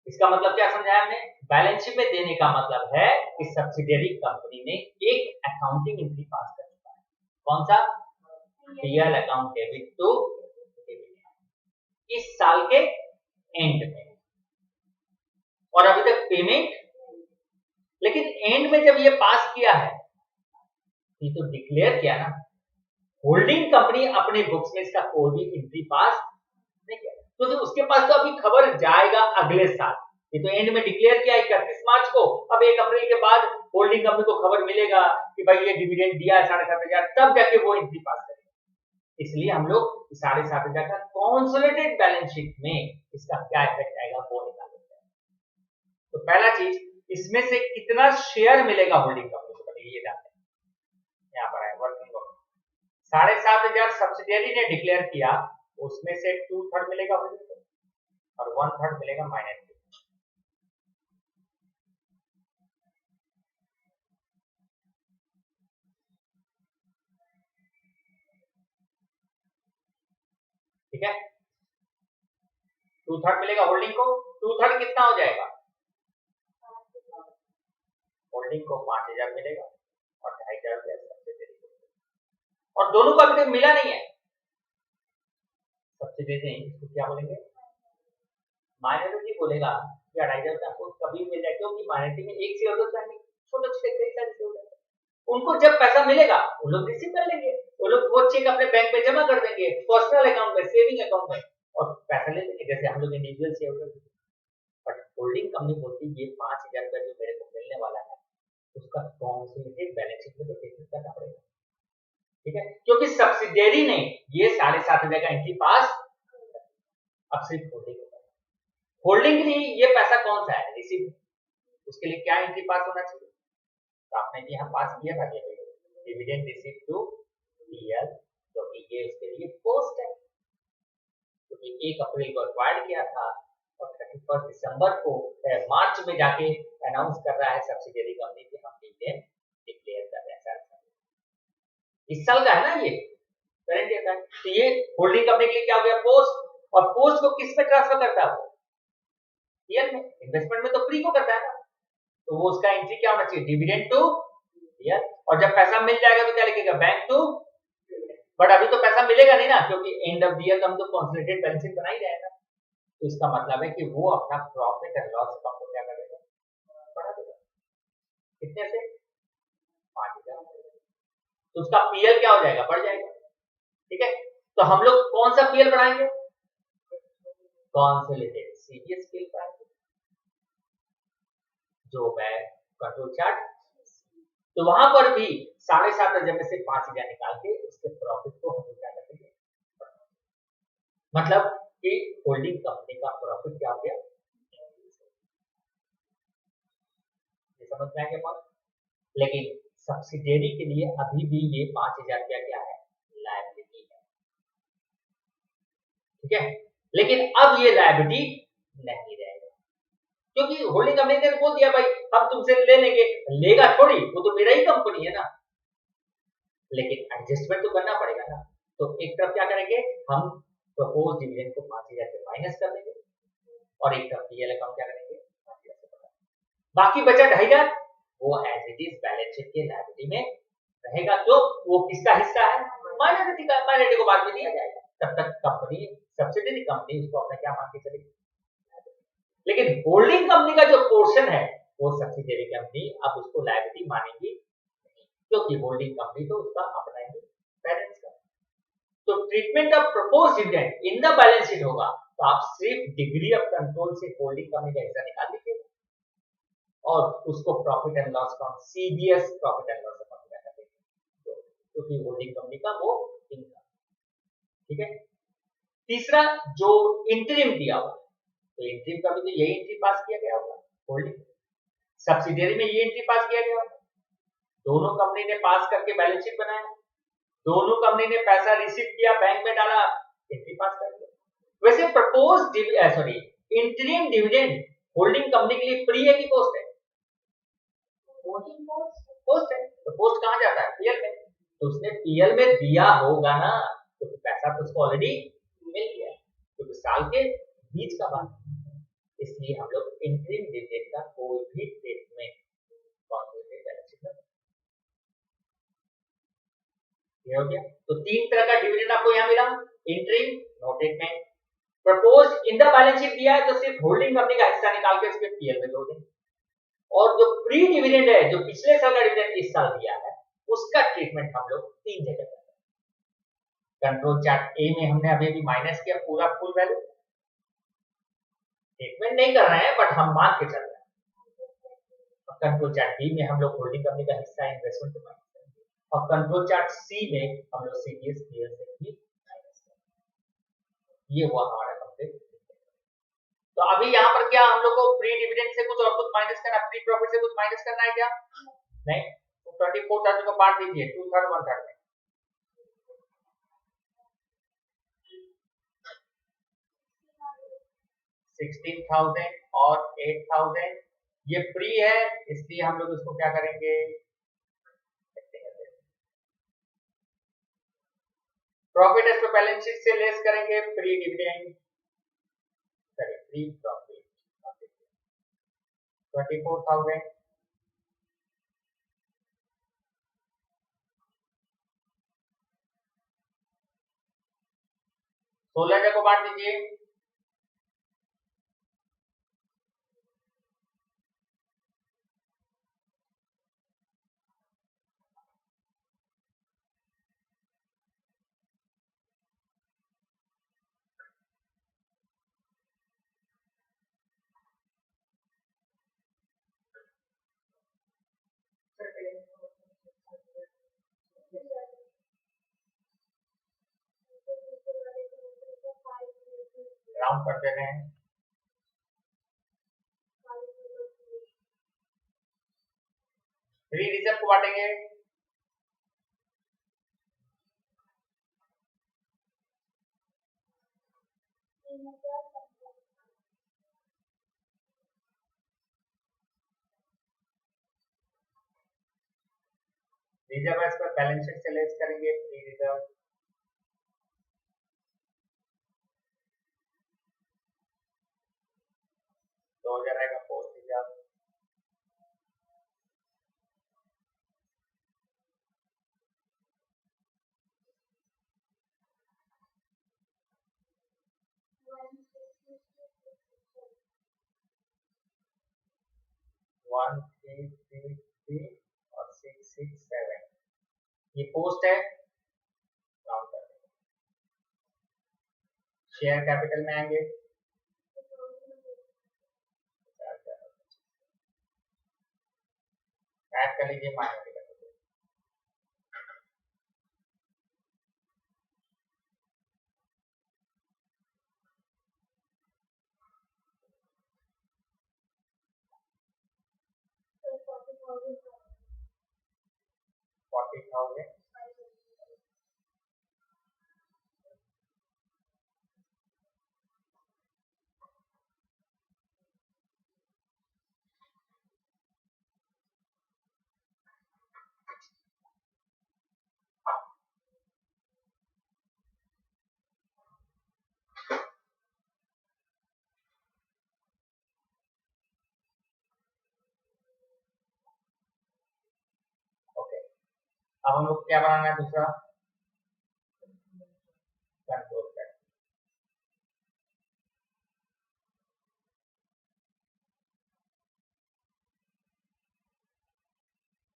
इसका मतलब क्या समझाया हमने? बैलेंस शीट में देने का मतलब है कि सब्सिडियरी कंपनी ने एक अकाउंटिंग एंट्री पास कर चुका है, कौन सा? पीएल अकाउंट डेबिट टू इस साल के एंड में, और अभी तक पेमेंट, लेकिन एंड में जब ये पास किया है ये तो डिक्लेयर किया ना, होल्डिंग कंपनी अपने बुक्स में इसका कोई भी एंट्री पास नहीं किया, तो उसके पास तो अभी खबर जाएगा अगले साल, ये तो एंड में डिक्लेयर किया 31 मार्च को। अब 1 अप्रैल के बाद होल्डिंग कंपनी को खबर मिलेगा कि भाई ये डिविडेंड दिया है 7,500, तब जाके वो एंट्री पास करेंगे। इसलिए हम लोग 7,500 का कंसोलिडेटेड बैलेंस शीट में इसका क्या इफेक्ट आएगा वो निकालेंगे। तो पहला चीज, इसमें से कितना शेयर मिलेगा होल्डिंग कंपनी को, पहले ये जानते हैं। यहाँ पर है वर्किंग ऑफ 7,500 सब्सिडियरी ने डिक्लेयर किया, उसमें से 2/3 मिलेगा होल्डिंग को और 1/3 मिलेगा माइनॉरिटी। ठीक है, 2/3 मिलेगा होल्डिंग को। 2/3 कितना हो जाएगा, होल्डिंग को 5,000 मिलेगा और 2,500 सब्सिडियरी को। और दोनों को अभी तक मिला नहीं है, सब्सिडियरी नहीं, इसको क्या बोलेंगे, माइनॉरिटी बोलेगा कि 2,500 आपको कभी मिल जाए, क्योंकि माइनॉरिटी में एक शेयर होता है, छोटे छोटे कई सारे शेयर होते हैं। उनको जब पैसा मिलेगा वो लोग रिसीव कर लेंगे, वो लोग वो चेक अपने बैंक में जमा कर देंगे, पर्सनल अकाउंट में, सेविंग अकाउंट में, और पैसा ले लेंगे जैसे हम लोग individual share holder. But holding company बोलती है ये 5,000 रुपए जो मेरे को मिलने वाला है उसका कंसोलिडेटेड बैलेंस शीट में तो डिक्लेयर करना पड़ेगा। ठीक है, क्योंकि सब्सिडियरी ने ये 7,500 का एंट्री पास, अब सिर्फ होल्डिंग होगा। होल्डिंग के लिए ये पैसा कौन सा है, रिसीव, उसके लिए क्या एंट्री पास होना चाहिए, तो आपने भी यहाँ पास किया था डिविडेंड रिसीव टू पीएल, क्योंकि ये उसके लिए पोस्ट है, क्योंकि 1 अप्रैल को एक्वायर्ड किया था और 31 दिसंबर को मार्च में जाके अनाउंस कर रहा है सब्सिडियरी कंपनी की हम डिविडेंड डिक्लेयर कर रहे हैं। इस साल का है ना ये करंट ईयर का, तो ये होल्डिंग कंपनी के लिए क्या हो गया, पोस्ट। और पोस्ट को किस में ट्रांसफर करता है, पीएल में। इन्वेस्टमेंट में तो प्री को करता है ना, तो वो उसका एंट्री क्या होना चाहिए, डिविडेंड टू पीएल। और जब पैसा मिल जाएगा तो क्या लिखेगा, बैंक टू। बट अभी तो पैसा मिलेगा नहीं ना, क्योंकि एंड ऑफ द ईयर हम तो कंसोलिडेटेड बैलेंस शीट बना ही जाएगा। तो इसका मतलब है कि वो अपना प्रॉफिट एंड लॉस अकाउंट को क्या करेगा, बढ़ा देगा। कितने से, 5,000, तो उसका पीएल क्या हो जाएगा, बढ़ जाएगा। ठीक है, तो हम लोग कौन सा पीएल बढ़ाएंगे, कंसोलिडेटेड सीडीएस पीएल बढ़ाएंगे, जो मैं कंट्रोल चार्ट। तो वहां पर भी 7,500 में से 5,000 निकाल के उसके प्रॉफिट को हम क्या करेंगे, मतलब कि होल्डिंग कंपनी का प्रॉफिट क्या हो गया, ये समझ में आ गया बात। लेकिन सब्सिडियरी के लिए अभी भी ये 5,000 रुपया क्या है, लायबिलिटी है। ठीक है, लेकिन अब ये लायबिलिटी नहीं रहेगा, क्योंकि होल्डिंग कंपनी ने बोल दिया भाई हम तुमसे ले लेंगे, लेगा थोड़ी, वो तो मेरा ही कंपनी है ना, लेकिन एडजस्टमेंट तो करना पड़ेगा ना। तो एक तरफ क्या करेंगे, हम प्रपोज डिविडेंड को 5,000 से माइनस कर देंगे और एक तरफ पीएल अकाउंट क्या करेंगे, 5,000 से बढ़ा, बाकी बचा 2,500 वो as it is balance sheet के लायबिलिटी में रहेगा। तो वो किसका हिस्सा है, माइनॉरिटी का, माइनॉरिटी को बाद में दिया जाएगा, तब तक कंपनी, सब्सिडियरी कंपनी उसको अपना क्या मान के चलेगी। लेकिन होल्डिंग कंपनी का जो पोर्शन है वो सब्सिडियरी कंपनी अब उसको लायबिलिटी मानेगी नहीं, क्योंकि होल्डिंग कंपनी तो उसका अपना ही बैलेंस का। तो treatment of propose dividend in the balance sheet होगा, तो आप सिर्फ डिग्री ऑफ कंट्रोल से होल्डिंग कंपनी का हिस्सा निकाल लीजिएगा और उसको profit and loss account, CDS profit and loss account में कर देंगे, क्योंकि होल्डिंग कंपनी का वो इनकम। ठीक है, तीसरा जो इंटरिम दिया हुआ, तो इंट्री का भी तो यही एंट्री पास किया गया होगा, होल्डिंग सब्सिडियरी में ये एंट्री पास किया गया होगा, दोनों कंपनी ने पास करके बैलेंस शीट बनाया, दोनों कंपनी ने पैसा रिसीव किया, बैंक में डाला, एंट्री पास कर दिया। वैसे propose interim dividend holding company के लिए प्री है कि पोस्ट है, पोस्ट है, तो पोस्ट कहां जाता है, पीएल में, तो उसने पीएल में दिया होगा ना, तो पैसा तो उसको ऑलरेडी मिल गया, तो साल के बीच का बात, इसलिए हम लोग इंटरिम डिविडेंड का कोई भी स्टेटमेंट कंसोलिडेटेड बैलेंस शीट में हो गया। तो 3 तरह का डिविडेंड आपको यहां मिला, interim, no statement, propose in the balance sheet दिया है तो सिर्फ होल्डिंग कंपनी का हिस्सा निकाल के उसके पीएल में जोड़ देंगे, और जो प्री डिविडेंड है, जो पिछले साल का डिविडेंड इस साल दिया है, उसका ट्रीटमेंट हम लोग 3 जगह करते हैं। कंट्रोल चार्ट ए में हमने अभी भी माइनस किया पूरा फुल वैल्यू, स्टेटमेंट नहीं कर रहे हैं बट हम मान के चल रहे हैं। कंट्रोल चार्ट बी में हम लोग होल्डिंग कंपनी का हिस्सा इन्वेस्टमेंट को माइनस करेंगे, और कंट्रोल चार्ट सी में हम लोग सीडीएस पीएल से भी माइनस करेंगे। ये हुआ हमारा कंप्लीट। तो अभी यहाँ पर क्या हम लोग को प्री डिविडेंड से कुछ और कुछ माइनस करना, प्री प्रॉफिट से कुछ माइनस करना है क्या? नहीं। तो 24,000 को बांट दीजिए 2/3 1/3 में। 16,000 और 8,000 ये प्री है, इसलिए हम लोग इसको क्या करेंगे, profit as per balance sheet से लेस करेंगे pre dividend, sorry pre profit 24,000 16,000 को बांट दीजिए। राउंड कर दे रहे हैं। फ्री रिजर्व को बांटेंगे, reserve as per balance sheet से लेस करेंगे फ्री रिजर्व, तो हो जाएगा post reserve, one three three three और 667 ये पोस्ट है। राउंड कर देंगे, शेयर कैपिटल में आएंगे, ऐड कर लीजिए माइनॉरिटी का, 40,000 ओके। अब हम लोग क्या बनाना है दूसरा, control chart.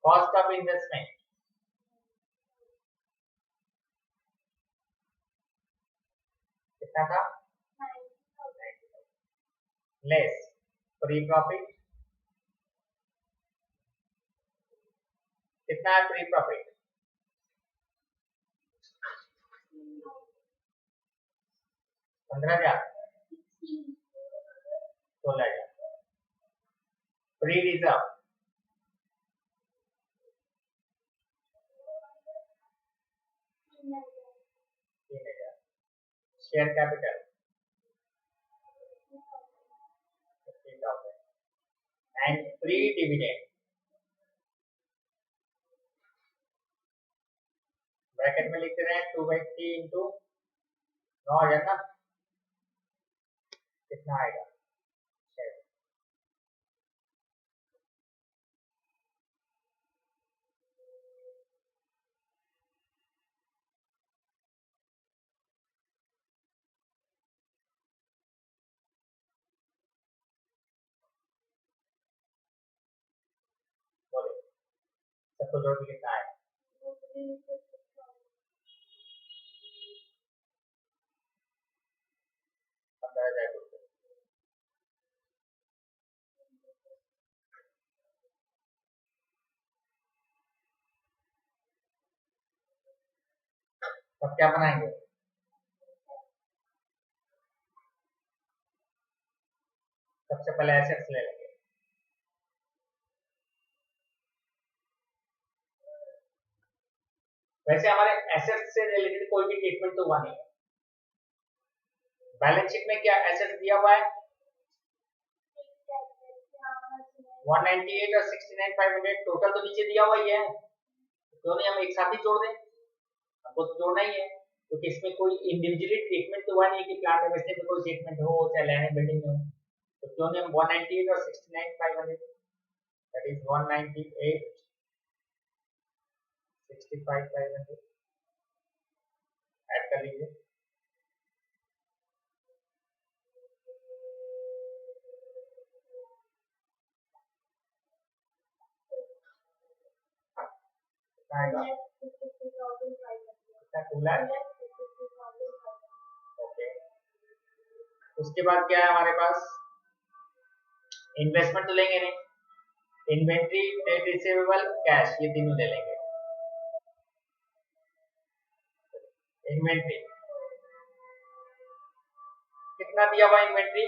Cost of investment कितना था, लेस फ्री प्रॉफिट कितना है, free profit 15,000 16,000, free reserve 3,000, share capital 15,000 and free dividend bracket में लिखते रहे 2/3 इंटू 9,000 ना, कितना आएगा, बोले सबको जोड़ के कितना है, 15,000 रुपये। तब क्या बनाएंगे? सबसे पहले एसेट्स ले लेंगे। वैसे हमारे एसेट्स से रिलेटेड कोई भी ट्रीटमेंट तो हुआ नहीं है। बैलेंस शीट में क्या एसेट्स दिया हुआ है? 198 और 69,500 टोटल तो नीचे दिया हुआ ही है, क्यों नहीं हम एक साथ ही जोड़ दें? हमको तो जोड़ना ही है, क्योंकि इसमें कोई इंडिविजुअली ट्रीटमेंट तो हुआ नहीं कि प्लांट इन्वेस्टमेंट में कोई ट्रीटमेंट हो चाहे लैंड बिल्डिंग में हो, तो क्यों नहीं हम 198 और 69,500 दैट इज 198 65,500 ऐड कर लीजिए। आएगा कितना 2 लाख। ओके, उसके बाद क्या है हमारे पास? इन्वेस्टमेंट तो लेंगे नहीं, इन्वेंट्री, ट्रेड रिसीवेबल, कैश, ये तीनों ले लेंगे। इन्वेंट्री कितना दिया हुआ? इन्वेंट्री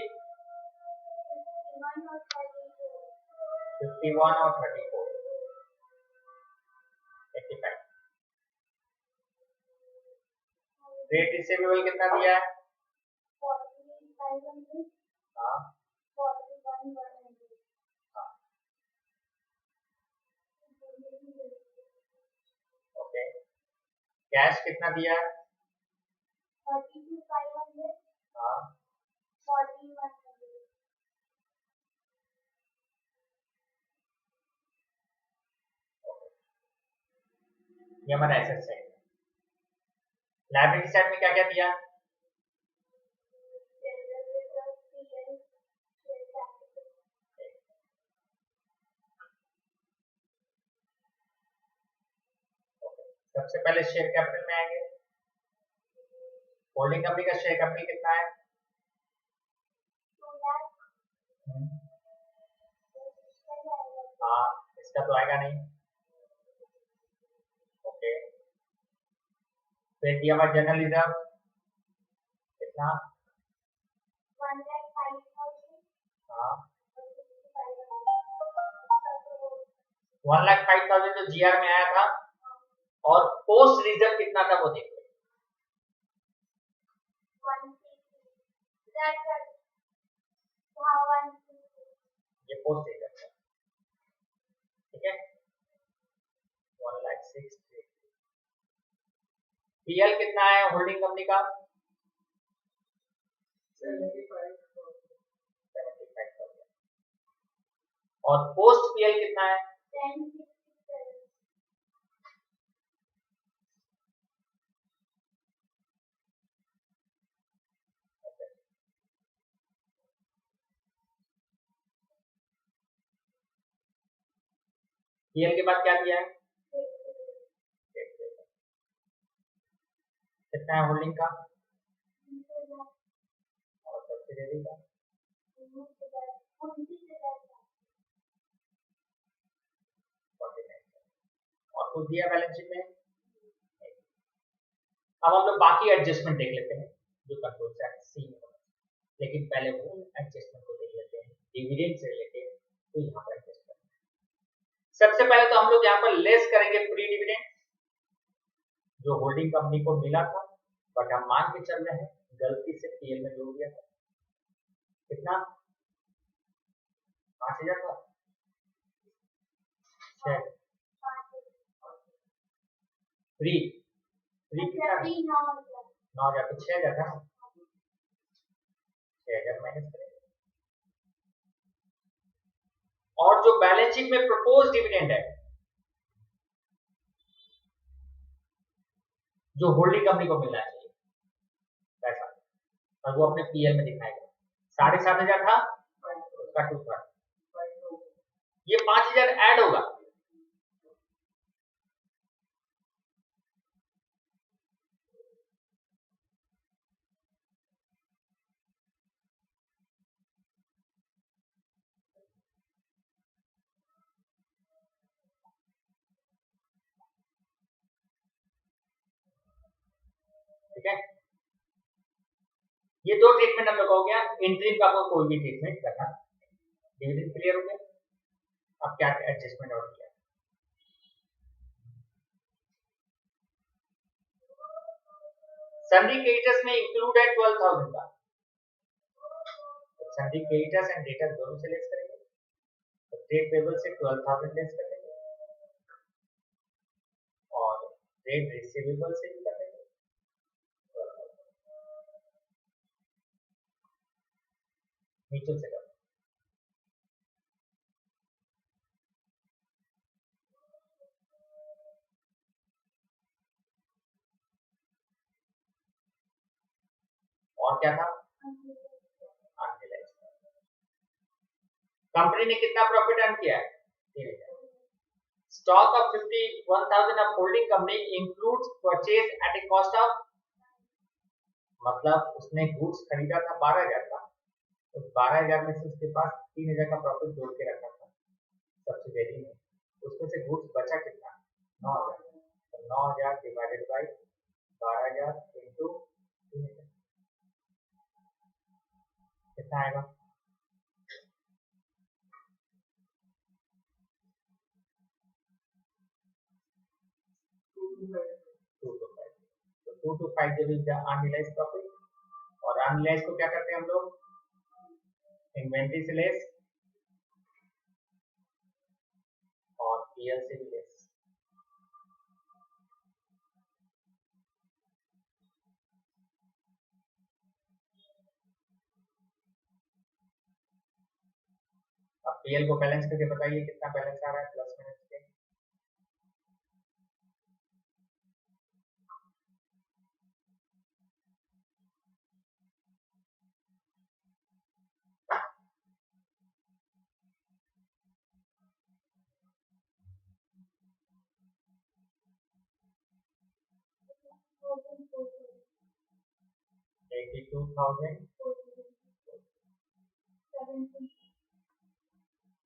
51 और 34 85। ट्रेड रिसीवेबल कितना दिया है? हाँ हाँ, ओके। कैश कितना दिया है? हाँ, ये हमारा एसेट साइड। लायबिलिटी साइड में क्या क्या दिया? सबसे पहले शेयर कैपिटल में आएंगे। होल्डिंग कंपनी का शेयर कैपिटल कितना है? हाँ, इसका तो आएगा नहीं। ओके, फिर दिया हुआ जनरल रिजर्व कितना? हाँ, 1,05,000 जो जीआर में आया था, और पोस्ट रिजर्व कितना था वो देखो। ये पोस्ट रिजर्व है, ठीक है। 1,06,000। पीएल कितना है होल्डिंग कंपनी का? 75,000। और पोस्ट पीएल कितना है? 10,667। पीएल के बाद क्या दिया है? कितना है होल्डिंग का? और सब्सिडियरी का? और कुछ दिया बैलेंस शीट में? अब हम लोग बाकी एडजस्टमेंट देख लेते हैं जो कंट्रोल चार्ट सी में होगा, लेकिन पहले वो एडजस्टमेंट को देख लेते हैं डिविडेंड से रिलेटेड। तो यहाँ पर एडजस्ट करना है। सबसे पहले तो हम लोग यहाँ पर लेस करेंगे प्री डिविडेंड जो होल्डिंग कंपनी को मिला था, बट हम मान के चल रहे हैं गलती से पीएल में जोड़ दिया था। कितना? 5,000 था। 6 फ्री कितना? 9,000 तो 6,000 था। 6,000 माइनस करेंगे। और जो बैलेंस शीट में प्रपोज डिविडेंड है जो होल्डिंग कंपनी को मिलना चाहिए पैसा, और वो अपने पीएल में दिखाएगा। 7,500 था, उसका 2/3, ये 5,000 ऐड होगा। ठीक है, ये दो ट्रीटमेंट हम लोग हो गया। इंटरिम का आपको कोई भी ट्रीटमेंट करना। डिविडेंड क्लियर हो गया। अब क्या एडजस्टमेंट और किया, सन्डी क्रेडिटर्स में इंक्लूड है 12,000 का, सन्डी क्रेडिटर्स एंड डेटर्स दोनों से लेस करेंगे, तो ट्रेड पेबल से 12,000 लेस कर देंगे और ट्रेड रिसीवेबल से भी कर देंगे 12,000, म्यूचुअल से कर। और क्या था, अनरियलाइज्ड। कंपनी ने कितना प्रॉफिट अर्न किया है, 3,000। Stock of 51,000 of holding company includes purchase at a cost of, मतलब उसने गुड्स खरीदा था 12,000 का, तो 12,000 में से उसके पास 3,000 का प्रॉफिट जोड़ के रखा था सब्सिडियरी में, उसमें से गुड्स बचा कितना, 9,000। तो 9,000 डिवाइडेड बाई 12,000 इंटू 3,000 कितना आएगा, 225। तो 225 जब इज अनरियलाइज्ड प्रॉफिट, और अनरियलाइज्ड को क्या करते हैं हम लोग, इन्वेंट्री से लेस और पीएल से भी लेस। अब पीएल को बैलेंस करके बताइए कितना बैलेंस आ रहा है प्लस माइनस के, $82,000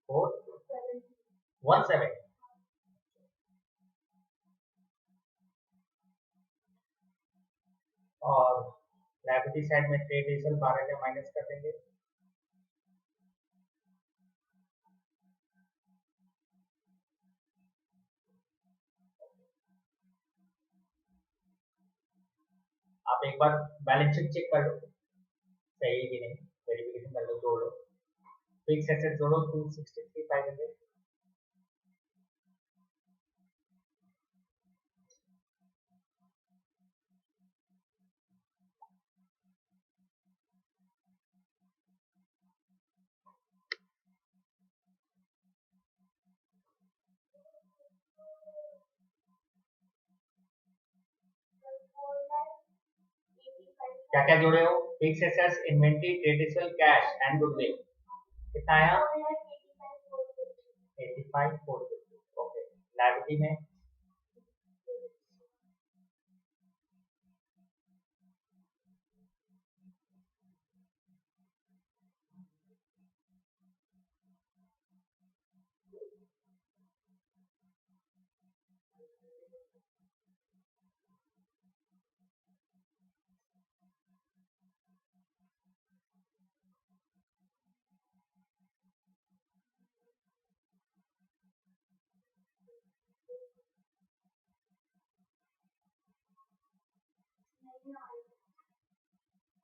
417। और लायबिलिटी साइड में ट्रेड रिजर्व 12,000 माइनस कर देंगे, आप एक बार बैलेंस शीट चेक कर लो सही है कि नहीं, वेरिफिकेशन कर लो, जोड़ लो, फिक्स एसेट जोड़ो 263,500, क्या क्या जोड़े हो, fix assets, inventory, trade receivable, cash and goodwill, कितना आया, 85,450। ओके, लायबिलिटी में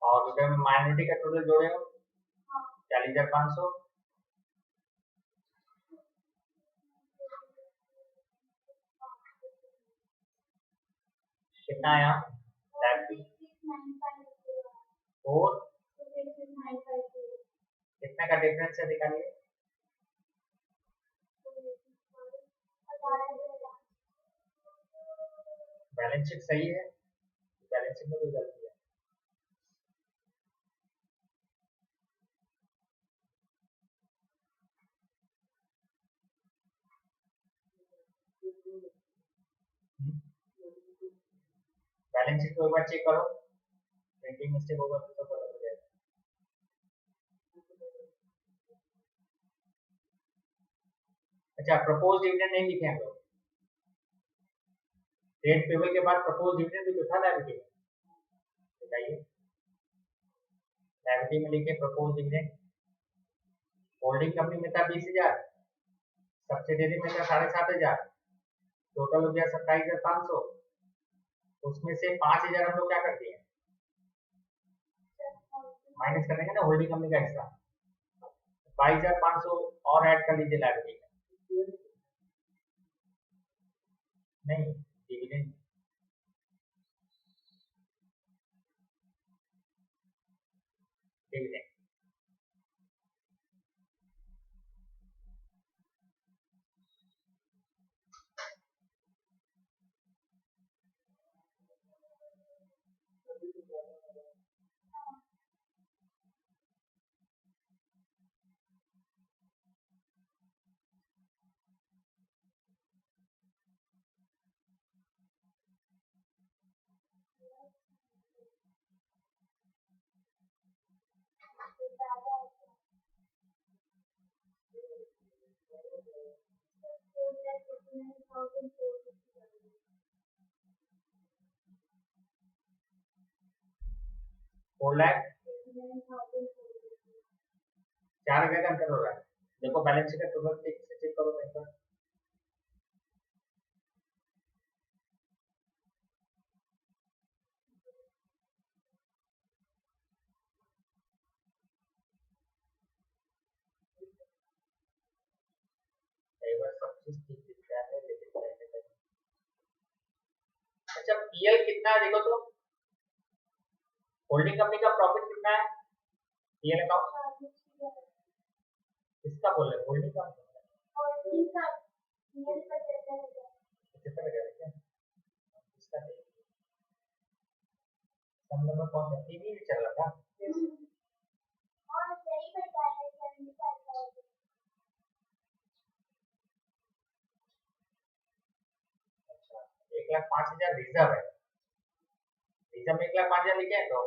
और रुपए में माइनॉरिटी का टोटल जोड़े हो 40,500, कितना आया, और कितना का डिफरेंस है निकालिए, बैलेंस शीट सही है, बैलेंस शीट में कोई गलती है, बैलेंस शीट को एक बार चेक करो, प्रिंटिंग मिस्टेक होगा तो सब गलत हो जाएगा। अच्छा, प्रपोज डिविडेंड नहीं लिखे हम लोग, ट्रेड पेबल के बाद प्रपोज डिविडेंड भी तो था लायबिलिटी में, बताइए, लायबिलिटी में लिखे प्रपोज डिविडेंड, होल्डिंग कंपनी में था 20,000, सब्सिडरी में था 7,500, टोटल हो गया 27,500। उसमें से 5,000 हम लोग क्या करते हैं, माइनस कर देंगे ना होल्डिंग कंपनी का हिस्सा, 22,500 और ऐड कर लीजिए लायबिलिटी में। नहीं, डिविडेंड डिविडेंड फोर लाख 4,000 का अंतर हो रहा है। देखो बैलेंस शीट का टोटल चेक करो एक बार। कई बार सब चीज ठीक दिखता है लेकिन अच्छा पीएल कितना है देखो तो, होल्डिंग कंपनी का प्रॉफिट कितना है पीएल अकाउंट, किसका बोल रहे होल्डिंग का, कितना लगा क्या इसका, हम लोग में कौन सा टीवी भी चल रहा था। अच्छा 1,05,000 रिजर्व है, रिजर्व में 1,05,000 लिखे हैं तो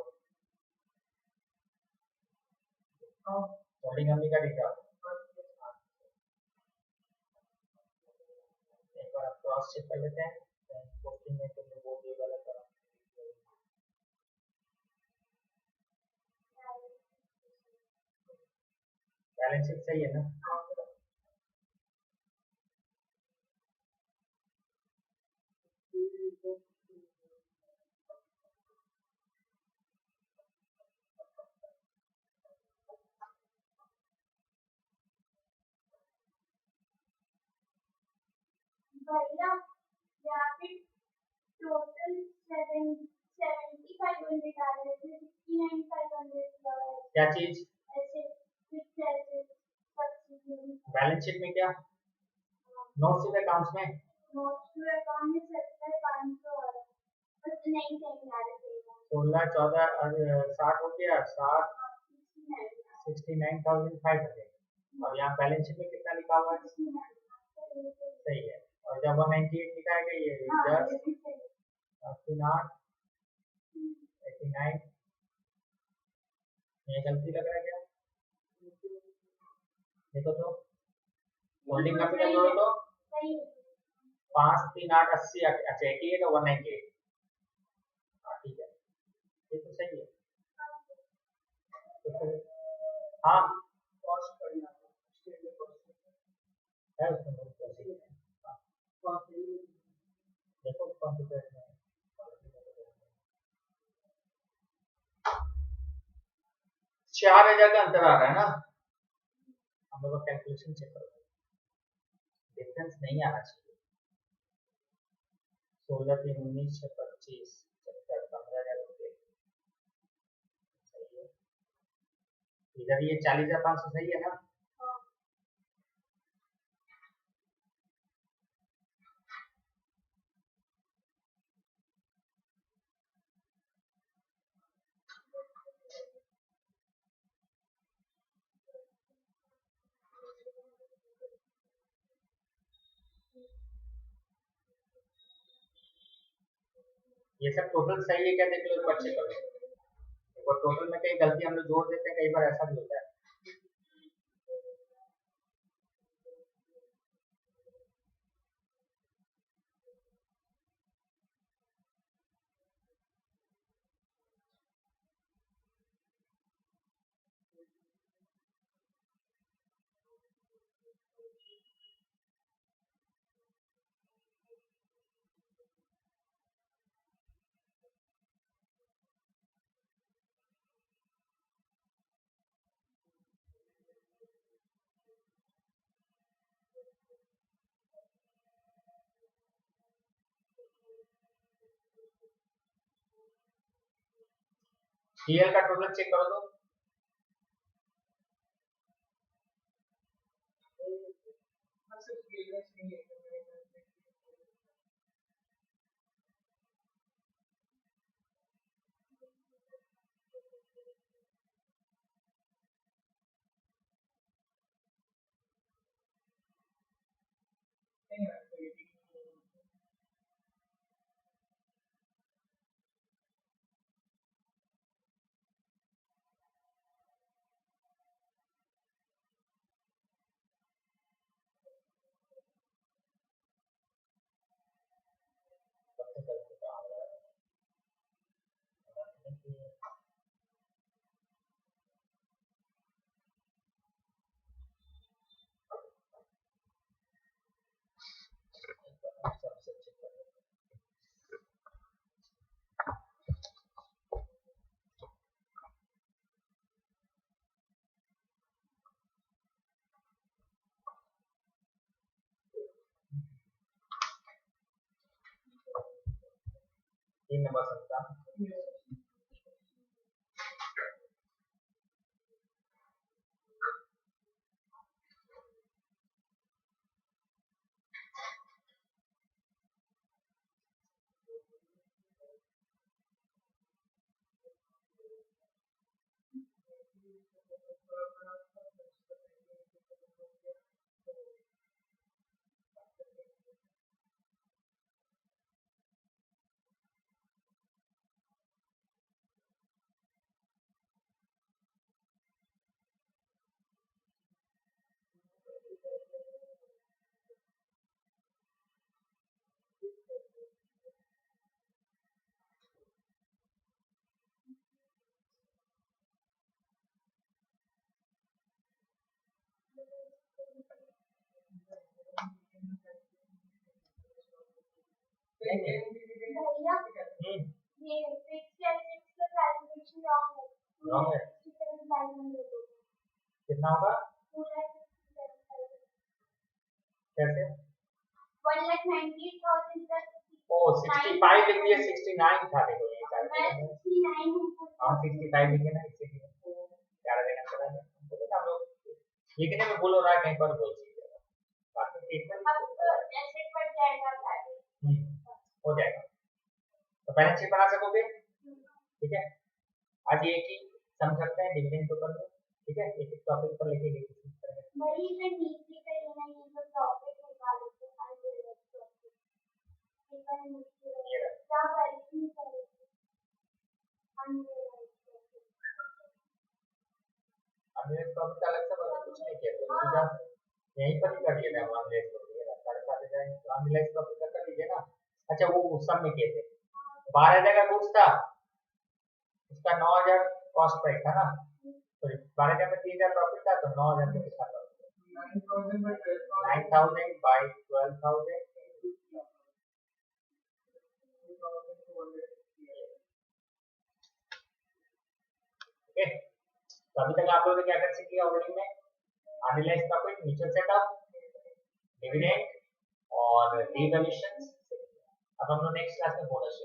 होल्डिंग कंपनी का रिजर्व एक बार क्रॉस चेक कर लेते हैं। पोस्टिंग में तुमने बोल दिया गलत करा, बैलेंस शीट सही है ना, भैया यहाँ पे टोटल 7,500 आ रहे थे, 69,500 क्या चीज ऐसे फिक्स ऐसे बैलेंस शीट में, क्या नोट्स टू अकाउंट्स में, नोट्स टू अकाउंट में 70,500 आ रहा है, बस नहीं कहीं आ रहे थे 16, 14 60 हो गया, 69,500 और यहाँ बैलेंस शीट में कितना लिखा हुआ है, सही है। और जब 198 लिखा है ये 10 89 89 ये गलती लग रहा है क्या, देखो तो होल्डिंग कंपनी का जोड़ो तो 5 3 8 80, अच्छा 88 और 198, ठीक है ये तो सही है। तो हाँ है उसमें देखो कंप्यूटर में 4,000 का अंतर आ रहा है ना, हम लोग कैलकुलेशन चेक करो, डिफरेंस नहीं आना चाहिए। 16 3 19 6 25 70 15,000 रुपये सही है, इधर ये 40,500 सही है ना, ये सब टोटल सही है क्या देख लो एक बार चेक करो, देखो टोटल में कई गलती हम लोग जोड़ देते हैं, कई बार ऐसा भी होता है। DL का टोटल चेक करो तो तीन नंबर संख्या भैया ये फिक्स्ड एसेट्स का कैलकुलेशन रॉन्ग है। रॉन्ग है। 2,67,500 कितना होगा? 2,67,500 कैसे? 1,98,000 प्लस ओ 65 लिख दिया, 69 था। देखो ये मैं 69 हूँ। हाँ 65 लिखे ना, इसीलिए क्या देना पड़ा है बोले ना हम लोग लिखने में बोल रहा है कहीं पर बोल दीजिए बाकी ट्रीटमेंट एसेट बढ़ जाएगा हो जाएगा। तो बैलेंस शीट बना सकोगे? ठीक है, आज ये की समझ सकते हैं डिविडेंड के ऊपर में। ठीक है, एक एक टॉपिक पर लेके गए वही मैं नीचे कहीं ना ये तो टॉपिक निकाल के अनरियलाइज्ड प्रॉफिट ये पर नीचे क्या वैल्यू करेंगे अनरियलाइज्ड प्रॉफिट अलग से बता कुछ नहीं किया तो सीधा यहीं पर ही कर दिया था। अनरियलाइज्ड प्रॉफिट साढ़े 7,000 अनरियलाइज्ड प्रॉफिट कर लीजिए ना। अच्छा वो उस सब में किए थे 12,000 का गुड्स था, उसका 9,000 कॉस्ट प्राइस था ना, तो 12,000 में 3,000 प्रॉफिट था तो 9,000 के साथ 9,000 by 12,000 ओके। तो अभी तक आप लोगों ने क्या कर सीख लिया ओपनिंग में? Unrealised profit, mutual setup, dividend और डिवैल्यूएशन। अब हम लोग नेक्स्ट क्लास में बोनस